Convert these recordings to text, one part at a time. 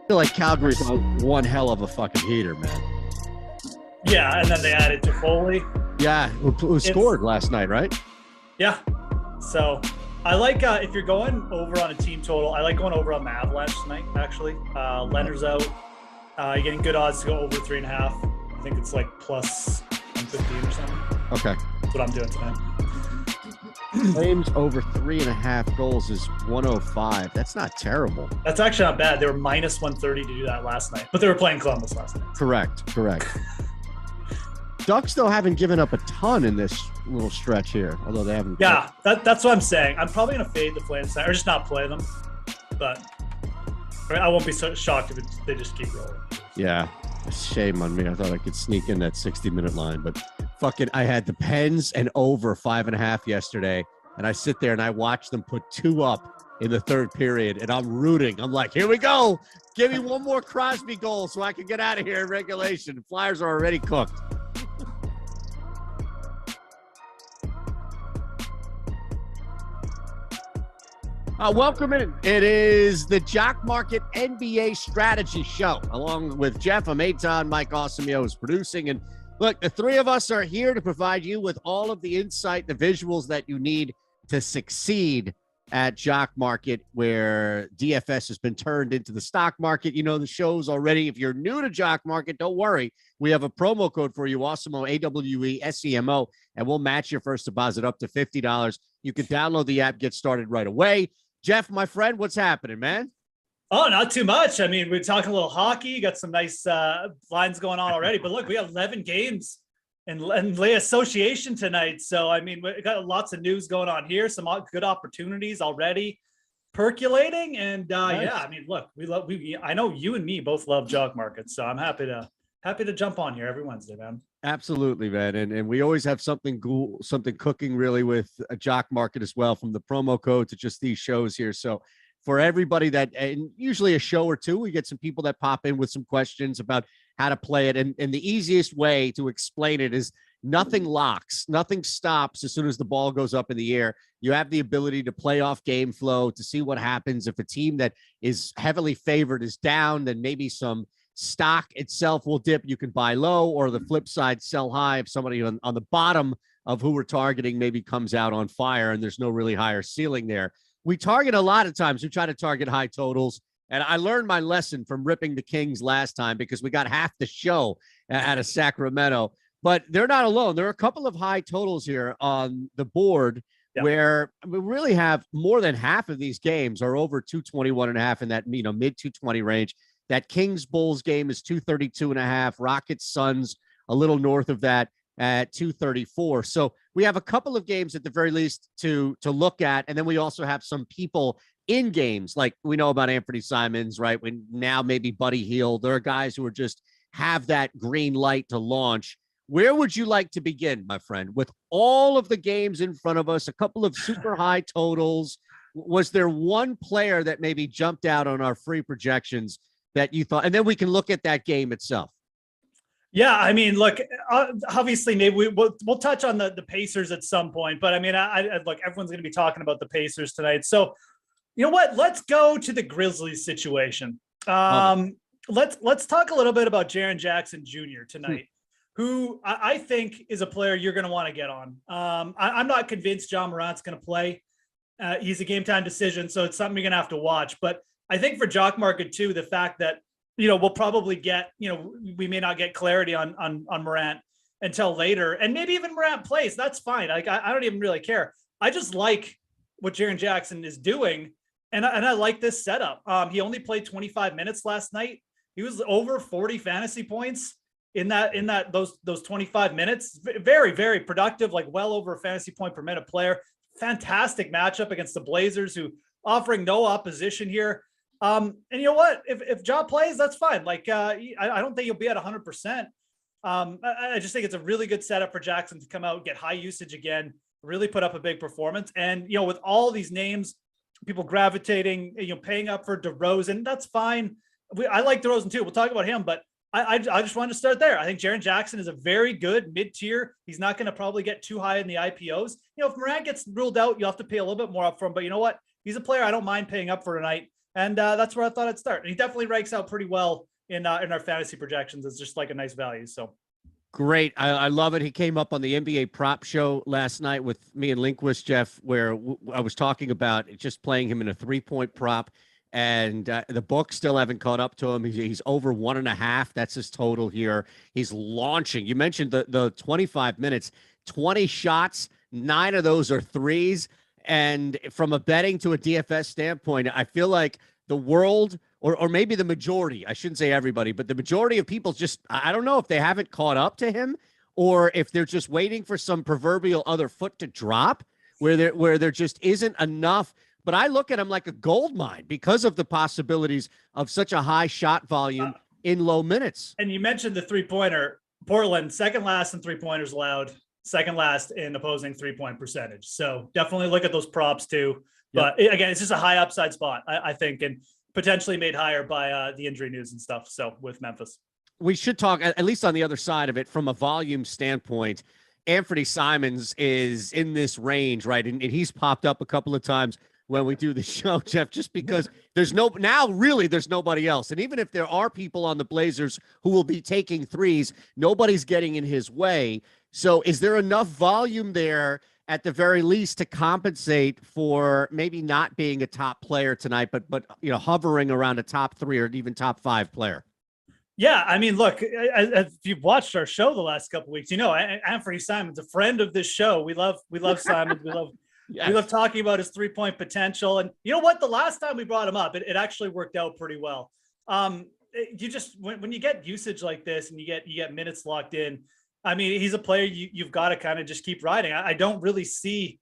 feel like Calgary's on one hell of a fucking heater, man. Yeah, and then they added to Foley. Yeah, who scored last night, right? Yeah. So I like if you're going over on a team total, I like going over on the Avalanche tonight, actually. Leonard's out. You're getting good odds to go over 3.5. I think it's like plus 115 or something. Okay. That's what I'm doing tonight. Flames over 3.5 goals is 105. That's not terrible. That's actually not bad. They were minus 130 to do that last night, but they were playing Columbus last night. Correct. Ducks, though, haven't given up a ton in this little stretch here, although they haven't. Yeah, that's what I'm saying. I'm probably going to fade the Flames tonight, or just not play them. But I won't be so shocked if they just keep rolling. Yeah, shame on me. I thought I could sneak in that 60-minute line, but fucking, I had the Pens and over 5.5 yesterday, and I sit there and I watch them put 2 up in the third period, and I'm rooting. I'm like, here we go. Give me one more Crosby goal so I can get out of here in regulation. Flyers are already cooked. Welcome in. It is the Jock Market NBA Strategy Show. Along with Geoff, I'm Eytan. Mike Awesemo is producing. And look, the three of us are here to provide you with all of the insight, the visuals that you need to succeed at Jock Market, where DFS has been turned into the stock market. You know the shows already. If you're new to Jock Market, don't worry. We have a promo code for you, Awesemo, AWESEMO, and we'll match your first deposit up to $50. You can download the app, get started right away. Geoff, my friend, what's happening, man? Oh, not too much. I mean, we're talking a little hockey, got some nice lines going on already. But look, we have 11 games and lay association tonight. So, I mean, we got lots of news going on here, some good opportunities already percolating. And nice. Yeah, I mean, look, I know you and me both love Jock Market. So I'm happy to jump on here every Wednesday, man. Absolutely, man. And we always have something cool, something cooking really with a Jock Market as well, from the promo code to just these shows here. So for everybody that, and usually a show or two, we get some people that pop in with some questions about how to play it. And the easiest way to explain it is nothing locks, nothing stops as soon as the ball goes up in the air. You have the ability to play off game flow, to see what happens. If a team that is heavily favored is down, then maybe some stock itself will dip. You can buy low, or the flip side, sell high. If somebody on the bottom of who we're targeting maybe comes out on fire and there's no really higher ceiling there. We target a lot of times. We try to target high totals. And I learned my lesson from ripping the Kings last time, because we got half the show out of Sacramento. But they're not alone. There are a couple of high totals here on the board where we really have more than half of these games are over 221.5 in that, mid 220 range. That Kings Bulls game is 232.5. Rockets Suns a little north of that at 234. So we have a couple of games at the very least to look at. And then we also have some people in games, like we know about Anthony Simons, right? When now maybe Buddy Hield. There are guys who are just have that green light to launch. Where would you like to begin, my friend? With all of the games in front of us, a couple of super high totals, was there one player that maybe jumped out on our free projections that you thought, and then we can look at that game itself? Yeah, I mean, look, obviously, maybe we'll touch on the Pacers at some point, but I mean, I look, everyone's going to be talking about the Pacers tonight. So, you know what? Let's go to the Grizzlies situation. Let's talk a little bit about Jaren Jackson Jr. tonight, who I think is a player you're going to want to get on. I'm not convinced John Morant's going to play. He's a game time decision, so it's something you're going to have to watch. But I think for Jock Market too, the fact that, we'll probably get, we may not get clarity on Morant until later, and maybe even Morant plays. That's fine. Like, I don't even really care. I just like what Jaren Jackson is doing, and I like this setup. He only played 25 minutes last night. He was over 40 fantasy points in those 25 minutes. Very, very productive, like well over a fantasy point per minute player. Fantastic matchup against the Blazers, who offering no opposition here. And you know what? If Ja plays, that's fine. Like, I don't think he'll be at 100%. I just think it's a really good setup for Jackson to come out, get high usage again, really put up a big performance. And, with all these names, people gravitating, paying up for DeRozan, that's fine. I like DeRozan too. We'll talk about him, but I just wanted to start there. I think Jaren Jackson is a very good mid-tier. He's not going to probably get too high in the IPOs. If Morant gets ruled out, you'll have to pay a little bit more up for him. But you know what? He's a player I don't mind paying up for tonight. And that's where I thought I'd start. And he definitely ranks out pretty well in our fantasy projections. It's just like a nice value. So great. I love it. He came up on the NBA prop show last night with me and Linquist, Geoff, where I was talking about just playing him in a 3-point prop. And the books still haven't caught up to him. He's over 1.5. That's his total here. He's launching. You mentioned the 25 minutes, 20 shots. 9 of those are threes. And from a betting to a DFS standpoint, I feel like the world, or maybe the majority, I shouldn't say everybody, but the majority of people just, I don't know if they haven't caught up to him, or if they're just waiting for some proverbial other foot to drop where there just isn't enough. But I look at him like a gold mine because of the possibilities of such a high shot volume in low minutes. And you mentioned the 3-pointer. Portland, second last in 3-pointers allowed, second last in opposing 3-point percentage. So definitely look at those props too. But again, it's just a high upside spot, I think, and potentially made higher by the injury news and stuff. So with Memphis, we should talk, at least on the other side of it, from a volume standpoint. Anthony Simons is in this range, right? And he's popped up a couple of times when we do the show, Geoff, just because there's nobody else. And even if there are people on the Blazers who will be taking threes, nobody's getting in his way. So is there enough volume there? at the very least to compensate for maybe not being a top player tonight, but hovering around a top 3 or even top 5 player. Yeah, I mean, look, if you've watched our show the last couple of weeks, Anthony Simons, a friend of this show. We love Simons. Yes. We love talking about his 3-point potential. And you know what? The last time we brought him up, it actually worked out pretty well. You just when you get usage like this and you get minutes locked in, I mean, he's a player you've got to kind of just keep riding. I don't really see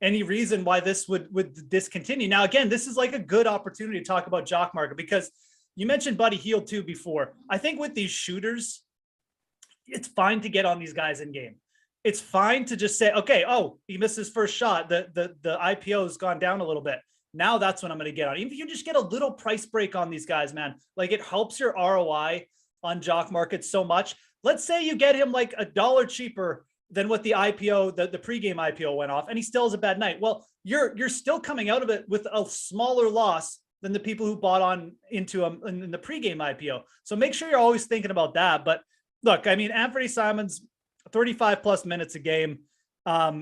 any reason why this would discontinue. Now, again, this is like a good opportunity to talk about Jock Market because you mentioned Buddy Hield too before. I think with these shooters, it's fine to get on these guys in game. It's fine to just say, okay, oh, he missed his first shot. The IPO has gone down a little bit. Now that's when I'm going to get on. Even if you just get a little price break on these guys, man, like it helps your ROI on Jock Market so much. Let's say you get him like $1 cheaper than what the IPO, the pregame IPO went off, and he still has a bad night. Well, you're still coming out of it with a smaller loss than the people who bought on into him in the pregame IPO. So make sure you're always thinking about that. But look, I mean, Anthony Simons, 35 plus minutes a game.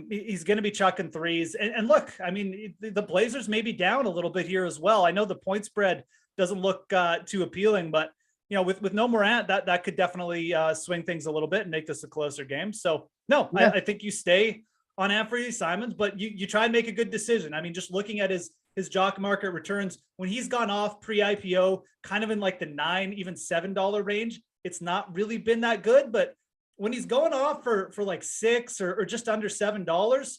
He's going to be chucking threes. And look, I mean, the Blazers may be down a little bit here as well. I know the point spread doesn't look too appealing, but with no Morant, that could definitely swing things a little bit and make this a closer game. So no, yeah. I think you stay on Anthony Simons, but you try and make a good decision. I mean, just looking at his Jock Market returns, when he's gone off pre-IPO, kind of in like the $9, even $7 range, it's not really been that good. But when he's going off for like $6 or just under $7,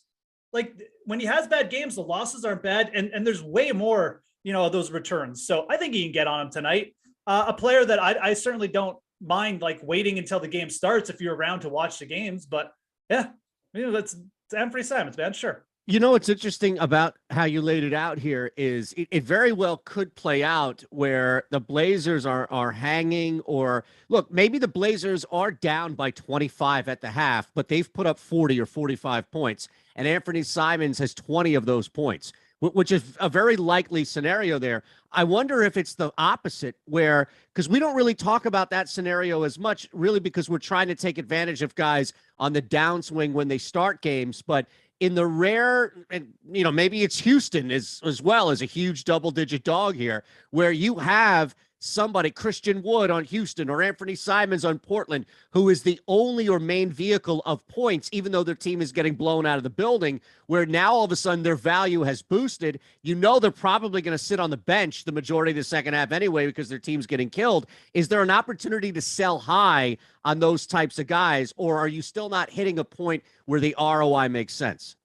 like when he has bad games, the losses aren't bad. And there's way more, of those returns. So I think he can get on him tonight. A player that I certainly don't mind like waiting until the game starts if you're around to watch the games. But yeah, that's Anthony Simons, man. Sure. What's interesting about how you laid it out here is it very well could play out where the Blazers are hanging, or look, maybe the Blazers are down by 25 at the half, but they've put up 40 or 45 points, and Anthony Simons has 20 of those points, which is a very likely scenario there. I wonder if it's the opposite because we don't really talk about that scenario as much, really, because we're trying to take advantage of guys on the downswing when they start games, but in the rare, and maybe it's Houston as well as a huge double-digit dog here, where you have somebody, Christian Wood on Houston or Anthony Simons on Portland, who is the only or main vehicle of points, even though their team is getting blown out of the building, where now all of a sudden their value has boosted. They're probably going to sit on the bench the majority of the second half anyway because their team's getting killed. Is there an opportunity to sell high on those types of guys, or are you still not hitting a point where the ROI makes sense?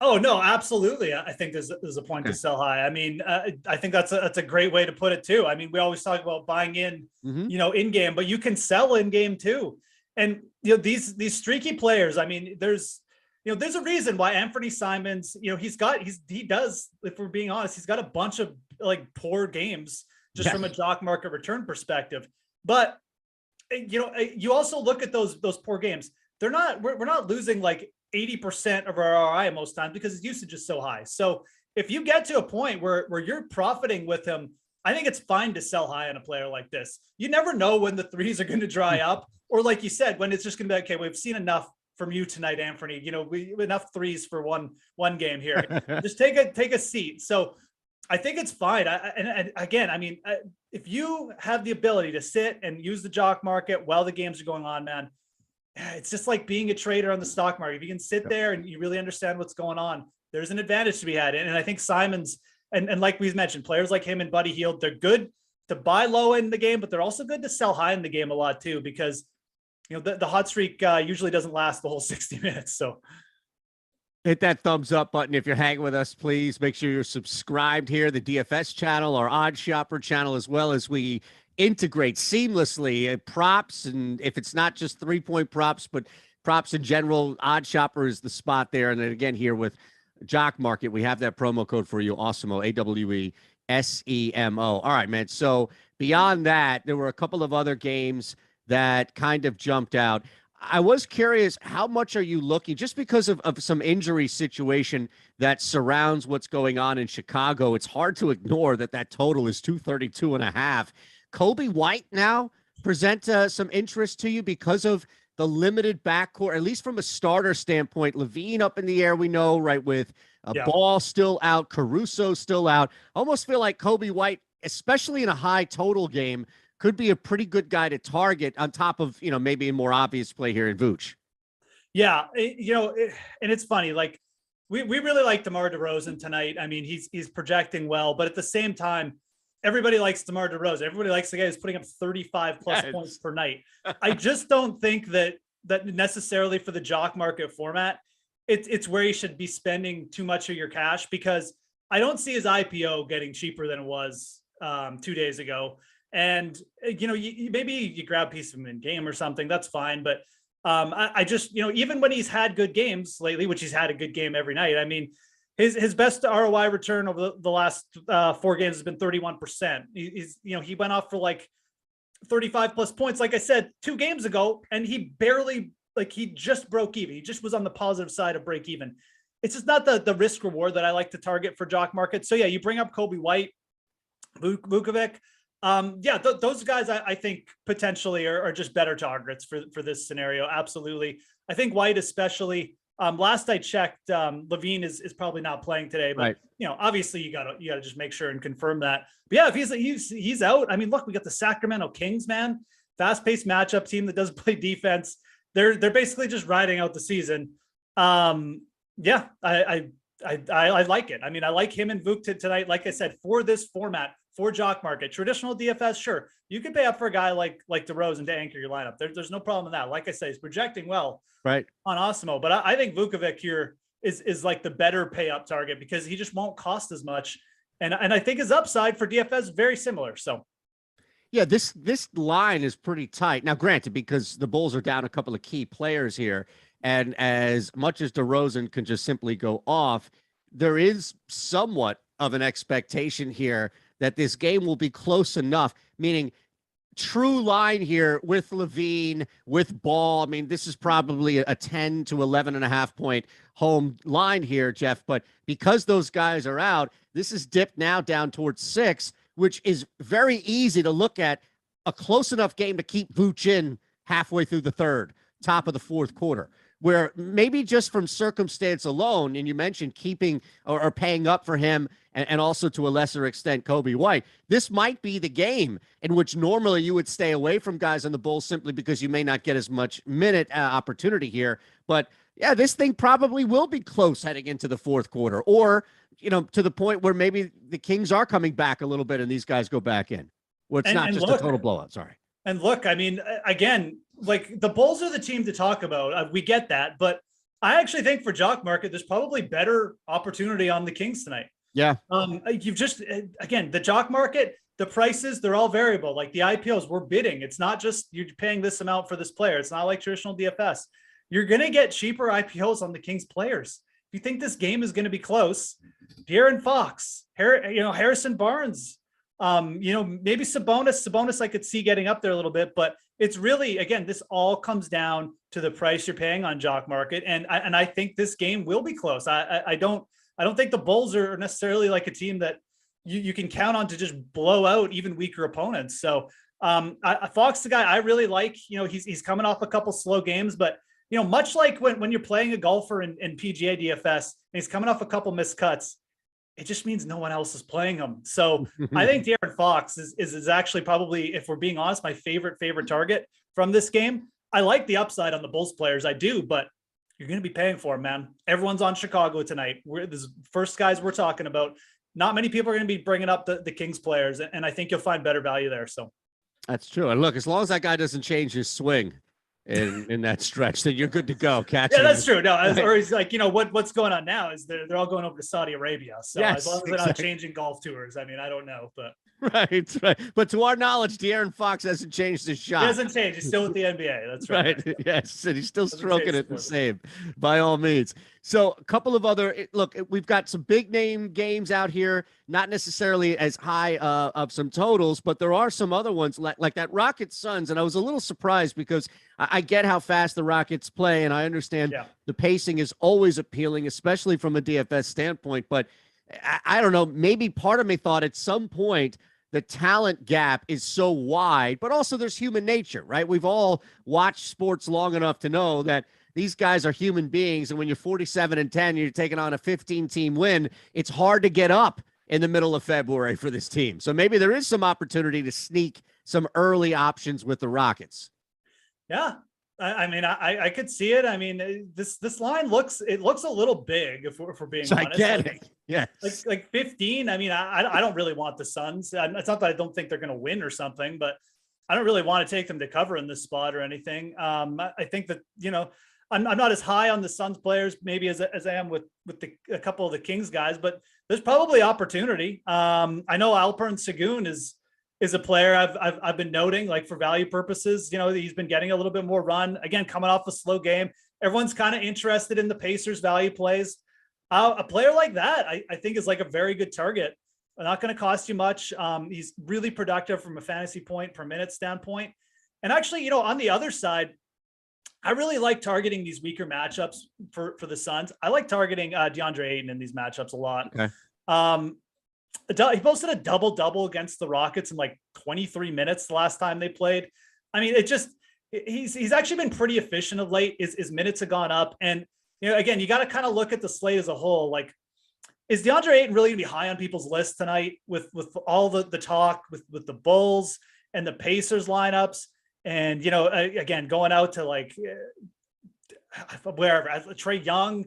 Oh, no, absolutely. I think there's a point to sell high. I mean, I think that's a great way to put it too. I mean, we always talk about buying in, in game, but you can sell in game too. And, these streaky players, I mean, there's a reason why Anthony Simons, he does, if we're being honest, he's got a bunch of like poor games just from a Jock Market return perspective. But, you also look at those poor games. We're not losing like 80% of our ROI most times because his usage is so high. So if you get to a point where you're profiting with him, I think it's fine to sell high on a player like this. You never know when the threes are going to dry up, or like you said, when it's just going to be, okay, we've seen enough from you tonight, Anthony. We enough threes for one game here. Just take a seat. So I think it's fine. And again, I mean, if you have the ability to sit and use the Jock Market while the games are going on, man, it's just like being a trader on the stock market. If you can sit there and you really understand what's going on, there's an advantage to be had. And I think Simons, and like we've mentioned, players like him and Buddy Hield, they're good to buy low in the game, but they're also good to sell high in the game a lot too, because the hot streak usually doesn't last the whole 60 minutes. So hit that thumbs up button if you're hanging with us. Please make sure you're subscribed here, the DFS channel, our Odd Shopper channel, as well as we integrate seamlessly props. And if it's not just 3-point props, but props in general, Odd Shopper is the spot there. And then again, here with Jock Market, we have that promo code for you, Awesemo, AWESEMO. All right, man. So beyond that, there were a couple of other games that kind of jumped out. I was curious, how much are you looking, just because of some injury situation that surrounds what's going on in Chicago? It's hard to ignore that total is 232.5. Kobe White now present some interest to you because of the limited backcourt, at least from a starter standpoint. Levine up in the air, we know, right, with Ball still out, Caruso still out. Almost feel like Kobe White, especially in a high total game, could be a pretty good guy to target on top of, maybe a more obvious play here in Vooch. Yeah, and it's funny, like we really like DeMar DeRozan tonight. I mean, he's projecting well, but at the same time, everybody likes DeMar DeRozan. Everybody likes the guy who's putting up 35 plus points per night. I just don't think that necessarily for the Jock Market format, it's where you should be spending too much of your cash, because I don't see his IPO getting cheaper than it was 2 days ago. And maybe you grab a piece of him in game or something, that's fine. But I just, even when he's had good games lately, which he's had a good game every night, I mean, his best ROI return over the last 4 games has been 31%. He went off for like 35 plus points, like I said, 2 games ago, and he barely, he just broke even. He just was on the positive side of break even. It's just not the risk reward that I like to target for Jock Market. So yeah, you bring up Kobe White, Vukovic. Those guys I think potentially are just better targets for this scenario. Absolutely. I think White especially. Last I checked, Levine is probably not playing today, but right. Obviously you gotta just make sure and confirm that. But yeah, if he's out, I mean, look, we got the Sacramento Kings, man, fast-paced matchup team that doesn't play defense. They're basically just riding out the season. I like it. I mean, I like him and Vuk tonight. Like I said, for this format, for Jock Market, traditional DFS, sure, you could pay up for a guy like DeRozan to anchor your lineup. There's no problem with that. Like I said, he's projecting well, right, on Awesemo, but I think Vukovic here is like the better pay up target because he just won't cost as much, and I think his upside for DFS is very similar. So. Yeah, this line is pretty tight. Now, granted, because the Bulls are down a couple of key players here, and as much as DeRozan can just simply go off, there is somewhat of an expectation here that this game will be close enough, meaning true line here with Levine, with Ball. I mean, this is probably a 10 to 11.5 point home line here, Geoff, but because those guys are out, this is dipped now down towards 6, which is very easy to look at a close enough game to keep Vooch in halfway through the third, top of the fourth quarter, where maybe just from circumstance alone, and you mentioned keeping or paying up for him and also to a lesser extent Kobe White, this might be the game in which normally you would stay away from guys on the Bulls simply because you may not get as much minute opportunity here. But yeah, this thing probably will be close heading into the fourth quarter, or to the point where maybe the Kings are coming back a little bit and these guys go back in. Well, it's not just a total blowout. Sorry. And look, I mean, again, like the Bulls are the team to talk about. We get that, but I actually think for Jock Market, there's probably better opportunity on the Kings tonight. Yeah. You've just, again, the Jock Market, the prices, they're all variable. Like the IPOs, we're bidding. It's not just you're paying this amount for this player. It's not like traditional DFS. You're going to get cheaper IPOs on the Kings players. If you think this game is going to be close, De'Aaron Fox, Harrison Barnes, maybe Sabonis I could see getting up there a little bit, but it's really, again, this all comes down to the price you're paying on Jock Market. And I think this game will be close. I don't think the Bulls are necessarily like a team that you can count on to just blow out even weaker opponents. So Fox, the guy I really like, he's coming off a couple slow games, but much like when you're playing a golfer in PGA DFS and he's coming off a couple missed cuts, it just means no one else is playing him. So I think De'Aaron Fox is actually probably, if we're being honest, my favorite target from this game. I like the upside on the Bulls players. I do, but you're going to be paying for him, man. Everyone's on Chicago tonight. We're the first guys we're talking about. Not many people are going to be bringing up the Kings players, and I think you'll find better value there. So that's true. And look, as long as that guy doesn't change his swing in that stretch, then you're good to go. Yeah, that's true. No, or he's like, what's going on now is they're all going over to Saudi Arabia. So as long as they're not changing golf tours, I mean, I don't know, but right. But to our knowledge, De'Aaron Fox hasn't changed his shot. He hasn't changed. He's still with the NBA. That's right. Yes, and he's still stroking it the same, by all means. So a couple of other look. We've got some big name games out here, not necessarily as high of some totals, but there are some other ones like that Rockets Suns, and I was a little surprised because I get how fast the Rockets play, and I understand the pacing is always appealing, especially from a DFS standpoint. But I don't know. Maybe part of me thought at some point the talent gap is so wide, but also there's human nature, right? We've all watched sports long enough to know that these guys are human beings. And when you're 47-10, you're taking on a 15-team win, it's hard to get up in the middle of February for this team. So maybe there is some opportunity to sneak some early options with the Rockets. Yeah. I mean, I could see it. I mean, this line looks a little big if we're being honest. Gigantic. Yeah. Like 15. I mean, I don't really want the Suns. It's not that I don't think they're going to win or something, but I don't really want to take them to cover in this spot or anything. I think that, I'm not as high on the Suns players maybe as I am with a couple of the Kings guys, but there's probably opportunity. I know Alperen Sengun is a player I've been noting, like, for value purposes. He's been getting a little bit more run, again, coming off a slow game. Everyone's kind of interested in the Pacers value plays. A player like that, I think, is like a very good target. Not going to cost you much. He's really productive from a fantasy point per minute standpoint. And actually, on the other side, I really like targeting these weaker matchups for the Suns. I like targeting DeAndre Ayton in these matchups a lot. Okay. He posted a double-double against the Rockets in like 23 minutes the last time they played. I mean, he's actually been pretty efficient of late. His minutes have gone up. And, again, you got to kind of look at the slate as a whole. Like, is DeAndre Ayton really going to be high on people's list tonight with all the talk with the Bulls and the Pacers lineups? And, again, going out to like wherever, Trae Young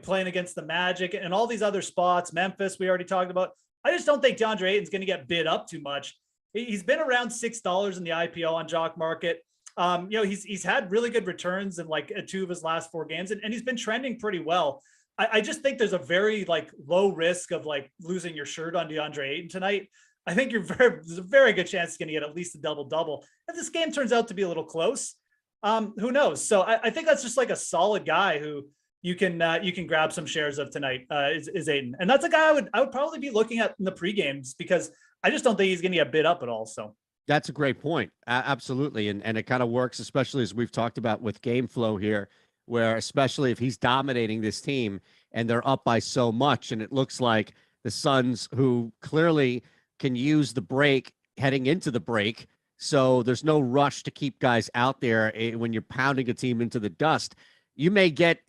playing against the Magic and all these other spots, Memphis, we already talked about. I just don't think DeAndre Ayton's going to get bid up too much. He's been around $6 in the IPO on Jock Market. He's had really good returns in like 2 of his last 4 games, and he's been trending pretty well. I just think there's a very like low risk of like losing your shirt on DeAndre Ayton tonight. I think there's a very good chance he's going to get at least a double-double. If this game turns out to be a little close, who knows? So I think that's just like a solid guy who you can grab some shares of tonight, is Ayton. And that's a guy I would probably be looking at in the pre-games, because I just don't think he's going to get bid up at all. So that's a great point. Absolutely. And it kind of works, especially as we've talked about with game flow here, where especially if he's dominating this team and they're up by so much, and it looks like the Suns, who clearly can use the break heading into the break, so there's no rush to keep guys out there when you're pounding a team into the dust. You may get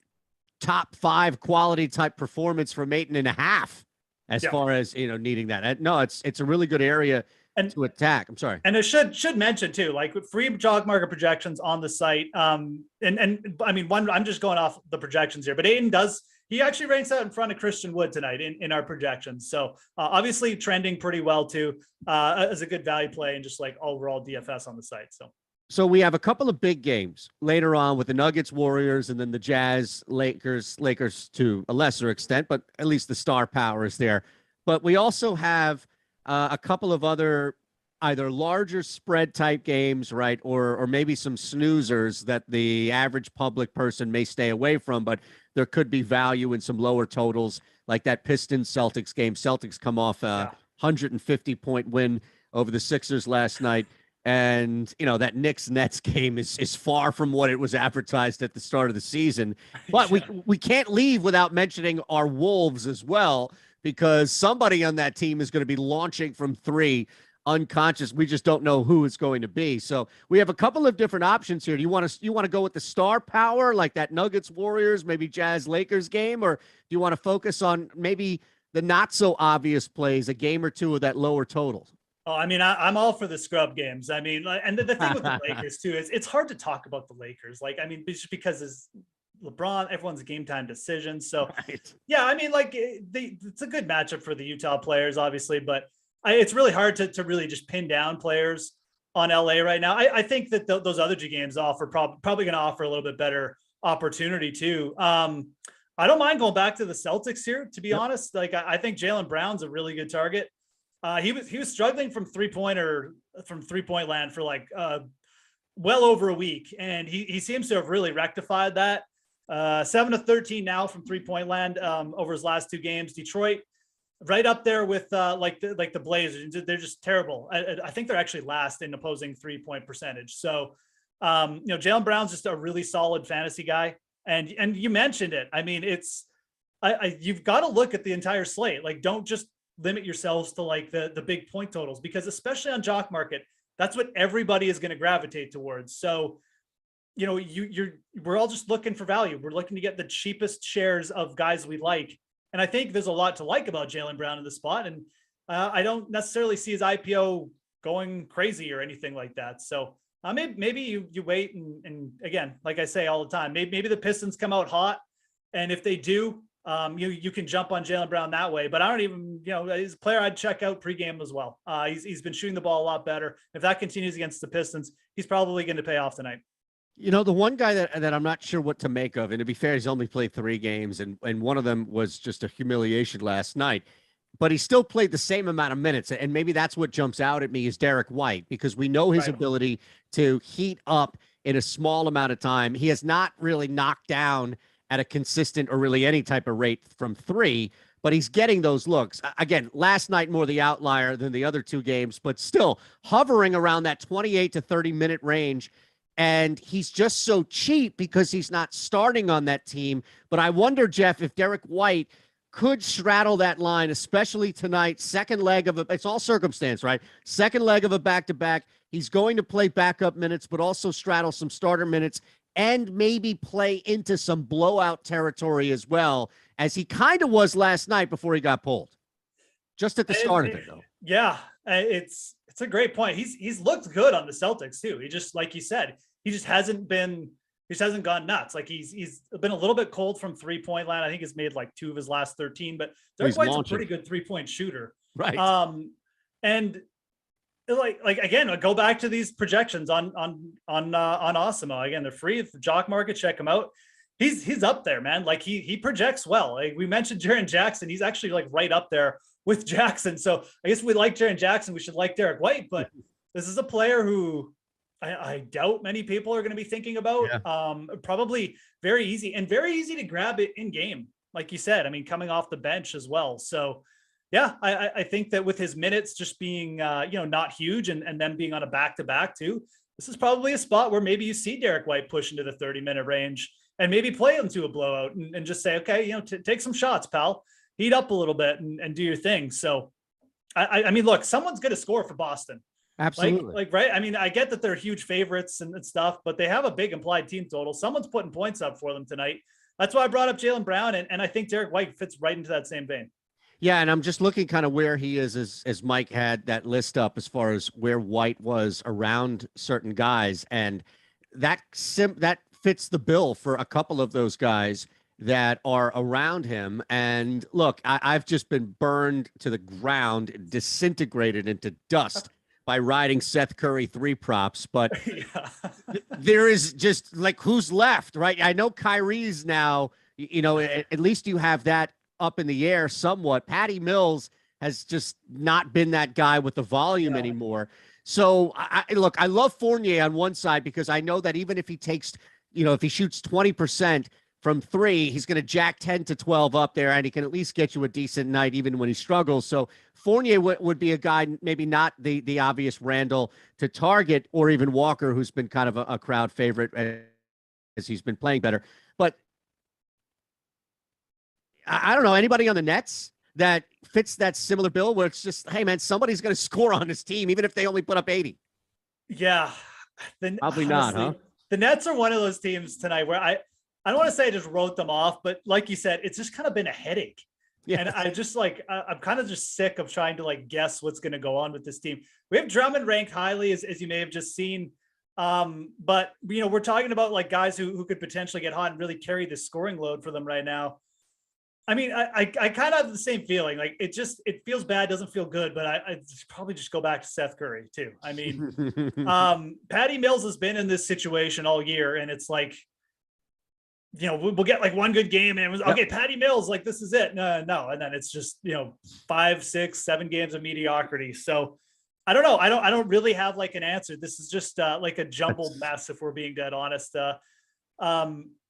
top 5 quality type performance from 8.5 as far as, needing that. No, it's a really good area to attack. I'm sorry. And it should mention too, like, with free Jock Market projections on the site. And I mean, I'm just going off the projections here, but Ayton he actually ranks out in front of Christian Wood tonight in our projections. So obviously trending pretty well too, as a good value play and just like overall DFS on the site. So we have a couple of big games later on with the Nuggets, Warriors, and then the Jazz, Lakers to a lesser extent, but at least the star power is there. But we also have a couple of other either larger spread type games, right, or maybe some snoozers that the average public person may stay away from, but there could be value in some lower totals, like that Pistons Celtics game. Celtics come off a 150-point win over the Sixers last night. And, that Knicks Nets game is far from what it was advertised at the start of the season. But we can't leave without mentioning our Wolves as well, because somebody on that team is going to be launching from 3 unconscious. We just don't know who it's going to be. So we have a couple of different options here. Do you want to go with the star power, like that Nuggets Warriors, maybe Jazz Lakers game, or do you want to focus on maybe the not so obvious plays, a game or two of that lower total? Oh, I mean, I'm all for the scrub games. I mean, and the thing with the Lakers too is it's hard to talk about the Lakers. Like, I mean, just because it's LeBron, everyone's game time decisions. So yeah, I mean, like it's a good matchup for the Utah players, obviously, but it's really hard to really just pin down players on LA right now. I think that those other 2 games probably going to offer a little bit better opportunity too. I don't mind going back to the Celtics here, to be honest. Like, I think Jaylen Brown's a really good target. He was struggling from three-point land for like well over a week, and he seems to have really rectified that. 7 of 13 now from 3-point land over his last 2 games. Detroit right up there with like the Blazers. They're just terrible. I think they're actually last in opposing 3-point percentage. So Jaylen Brown's just a really solid fantasy guy, and you mentioned it. I mean, you've got to look at the entire slate. Like, don't just limit yourselves to like the big point totals, because especially on Jock Market, that's what everybody is going to gravitate towards. So, you know, we're all just looking for value. We're looking to get the cheapest shares of guys we like. And I think there's a lot to like about Jaylen Brown in the spot. And I don't necessarily see his IPO going crazy or anything like that. So maybe you wait and again, like I say all the time, maybe the Pistons come out hot. And if they do, you can jump on Jaylen Brown that way. But I don't even, you know, he's a player I'd check out pregame as well. He's been shooting the ball a lot better. If that continues against the Pistons, he's probably going to pay off tonight. You know, the one guy that I'm not sure what to make of, and to be fair, he's only played 3 games, and one of them was just a humiliation last night, but he still played the same amount of minutes. And maybe that's what jumps out at me is Derek White, because we know his ability to heat up in a small amount of time. He has not really knocked down at a consistent or really any type of rate from 3, but he's getting those looks. Again, last night more the outlier than the other 2 games, but still hovering around that 28 to 30-minute range. And he's just so cheap because he's not starting on that team. But I wonder, Geoff, if Derek White could straddle that line, especially tonight, second leg of it's all circumstance, right? Second leg of a back-to-back. He's going to play backup minutes, but also straddle some starter minutes and maybe play into some blowout territory as well, as he kind of was last night before he got pulled. Just at the start of it, though. Yeah, it's a great point. He's looked good on the Celtics too. He just, like you said, he just hasn't gone nuts. Like he's been a little bit cold from 3-point land. I think he's made like 2 of his last 13, but Derek White's a pretty good 3-point shooter. Right. And like again, I'll go back to these projections on Awesemo. Again, they're free. If the Jock Market, check him out. He's up there, man. Like he projects well. Like we mentioned Jaren Jackson, he's actually like right up there with Jackson. So I guess we like Jaren Jackson, we should like Derek White, but this is a player who I doubt many people are going to be thinking about. Yeah. Probably very easy to grab it in game. Like you said, I mean, coming off the bench as well. So yeah, I think that with his minutes just being, not huge and then being on a back-to-back too, this is probably a spot where maybe you see Derek White push into the 30-minute range and maybe play him to a blowout and just say, okay, take some shots, pal. Heat up a little bit and do your thing. So, I mean, look, someone's going to score for Boston. Absolutely. Right. I mean, I get that they're huge favorites and stuff, but they have a big implied team total. Someone's putting points up for them tonight. That's why I brought up Jaylen Brown. And I think Derek White fits right into that same vein. Yeah. And I'm just looking kind of where he is as Mike had that list up as far as where White was around certain guys. And that fits the bill for a couple of those guys that are around him. And look, I've just been burned to the ground, disintegrated into dust by riding Seth Curry 3 props. But there is just like, who's left, right? I know Kyrie's now, at least you have that up in the air somewhat. Patty Mills has just not been that guy with the volume anymore. So I love Fournier on one side, because I know that even if he takes, if he shoots 20% from 3, he's going to jack 10 to 12 up there, and he can at least get you a decent night even when he struggles. So Fournier would be a guy, maybe not the obvious Randall to target, or even Walker, who's been kind of a crowd favorite as he's been playing better. But I don't know, anybody on the Nets that fits that similar bill where it's just, hey, man, somebody's going to score on this team, even if they only put up 80. Yeah. Probably not, huh? The Nets are one of those teams tonight where I don't want to say I just wrote them off, but like you said, it's just kind of been a headache. Yeah. And I just I'm kind of just sick of trying to guess what's going to go on with this team. We have Drummond ranked highly, as you may have just seen. But we're talking about guys who could potentially get hot and really carry the scoring load for them right now. I mean, I kind of have the same feeling. It feels bad, doesn't feel good, but I probably just go back to Seth Curry too. I mean, Patty Mills has been in this situation all year, and it's we'll get one good game and it was okay. Patty Mills, this is it. No. And then it's just, 5, 6, 7 games of mediocrity. So I don't know. I don't really have an answer. This is just a jumbled mess, if we're being dead honest.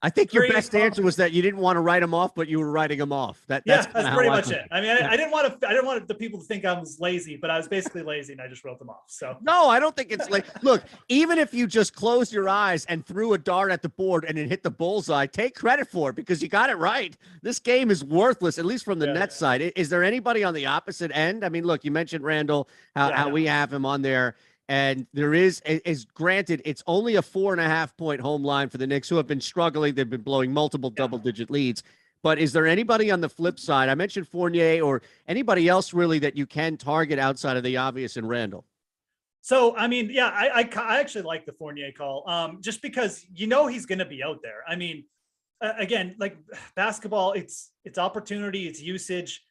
I think your Three, best answer was that you didn't want to write him off, but you were writing him off. That's pretty much it. I mean, I didn't want the people to think I was lazy, but I was basically lazy and I just wrote them off. So no, I don't think it's like, look, even if you just closed your eyes and threw a dart at the board and it hit the bullseye, take credit for it because you got it right. This game is worthless, at least from the Nets side. Is there anybody on the opposite end? I mean, look, you mentioned Randall, how we have him on there. And there is granted, it's only a 4.5 point home line for the Knicks, who have been struggling. They've been blowing multiple double-digit leads. But is there anybody on the flip side? I mentioned Fournier or anybody else really that you can target outside of the obvious in Randall. So, I mean, I actually like the Fournier call, just because he's going to be out there. I mean, again, like basketball, it's opportunity, it's usage.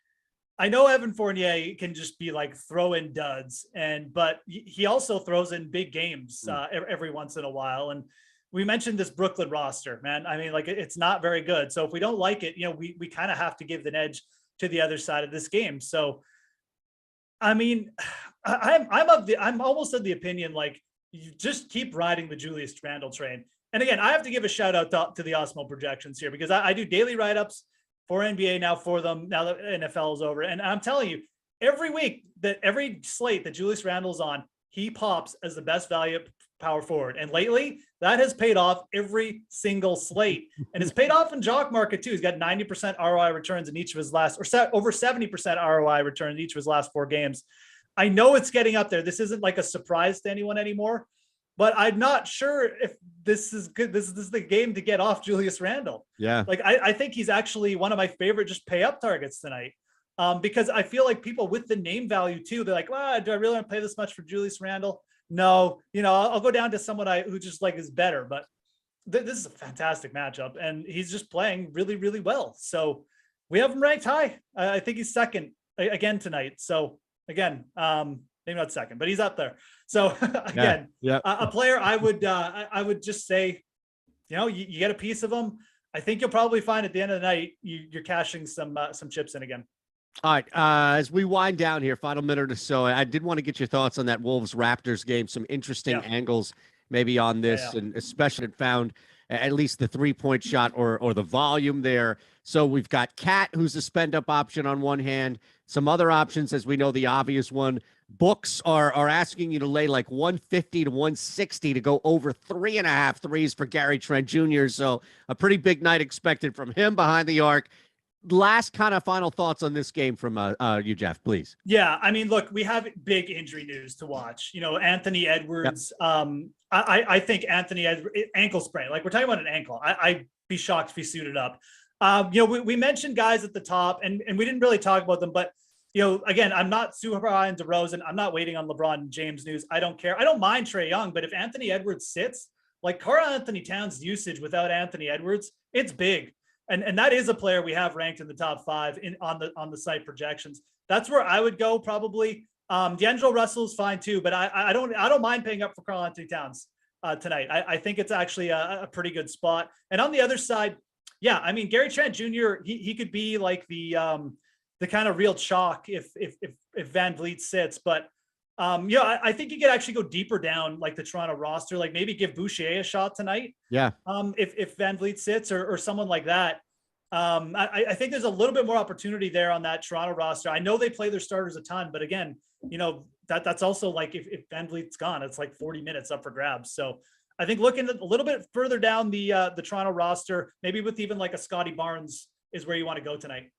I know Evan Fournier can just be like throw in duds, but he also throws in big games every once in a while. And we mentioned this Brooklyn roster, man. I mean, like it's not very good. So if we don't like it, we kind of have to give an edge to the other side of this game. So, I mean, I'm almost of the opinion, like you just keep riding the Julius Randle train. And again, I have to give a shout out to the Awesemo projections here because I do daily write-ups for NBA now for them, now that NFL is over. And I'm telling you, every week that every slate that Julius Randle's on, he pops as the best value power forward. And lately that has paid off every single slate. And it's paid off in Jock Market too. He's got 90% ROI returns in each of his last, or over 70% ROI returns in each of his last 4 games. I know it's getting up there. This isn't like a surprise to anyone anymore, but I'm not sure if this is good. This is the game to get off Julius Randle. Yeah. Like I think he's actually one of my favorite just pay up targets tonight. Because I feel like people with the name value too, they're like, well, do I really want to pay this much for Julius Randle? No, I'll go down to someone who just like is better, but this is a fantastic matchup and he's just playing really, really well. So we have him ranked high. I think he's second again tonight. So again, maybe not second, but he's up there. So again, a player I would just say, you get a piece of him. I think you'll probably find at the end of the night, you're cashing some chips in again. All right. As we wind down here, final minute or so, I did want to get your thoughts on that Wolves Raptors game. Some interesting angles maybe on this, and especially found at least the 3-point shot or the volume there. So we've got Cat, who's a spend up option on one hand, some other options, as we know, the obvious one. Books are asking you to lay like 150 to 160 to go over 3.5 threes for Gary Trent Jr. So a pretty big night expected from him behind the arc. Last kind of final thoughts on this game from you, Geoff, please. Yeah, I mean, look, we have big injury news to watch. Anthony Edwards. I think Anthony Edwards, ankle sprain. Like we're talking about an ankle. I'd be shocked if he suited up. We mentioned guys at the top, and we didn't really talk about them, but again, I'm not super high on DeRozan. I'm not waiting on LeBron and James news. I don't care. I don't mind Trae Young, but if Anthony Edwards sits, like Karl Anthony Towns' usage without Anthony Edwards, it's big. And that is a player we have ranked in the top 5 on the site projections. That's where I would go probably. D'Angelo Russell's fine too, but I don't mind paying up for Karl Anthony Towns tonight. I think it's actually a pretty good spot. And on the other side, I mean Gary Trent Jr. He could be like the kind of real chalk if Van Vliet sits, but I think you could actually go deeper down like the Toronto roster, like maybe give Boucher a shot tonight. If Van Vliet sits or someone like that. I think there's a little bit more opportunity there on that Toronto roster. I know they play their starters a ton, but again, that's also like if Van Vliet's gone, it's like 40 minutes up for grabs. So I think looking a little bit further down the Toronto roster, maybe with even like a Scotty Barnes is where you want to go tonight.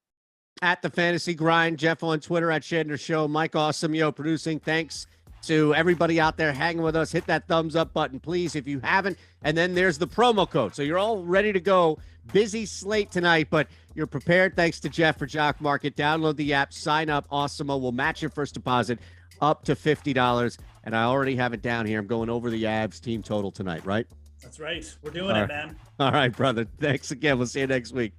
At the Fantasy Grind, Geoff on Twitter, at Shander Show, Mike Awesemo producing. Thanks to everybody out there hanging with us. Hit that thumbs up button, please, if you haven't. And then there's the promo code. So you're all ready to go. Busy slate tonight, but you're prepared. Thanks to Geoff for Jock Market. Download the app, sign up. Awesemo will match your first deposit up to $50. And I already have it down here. I'm going over the Abs team total tonight, right? That's right. We're doing it, man. All right, brother. Thanks again. We'll see you next week.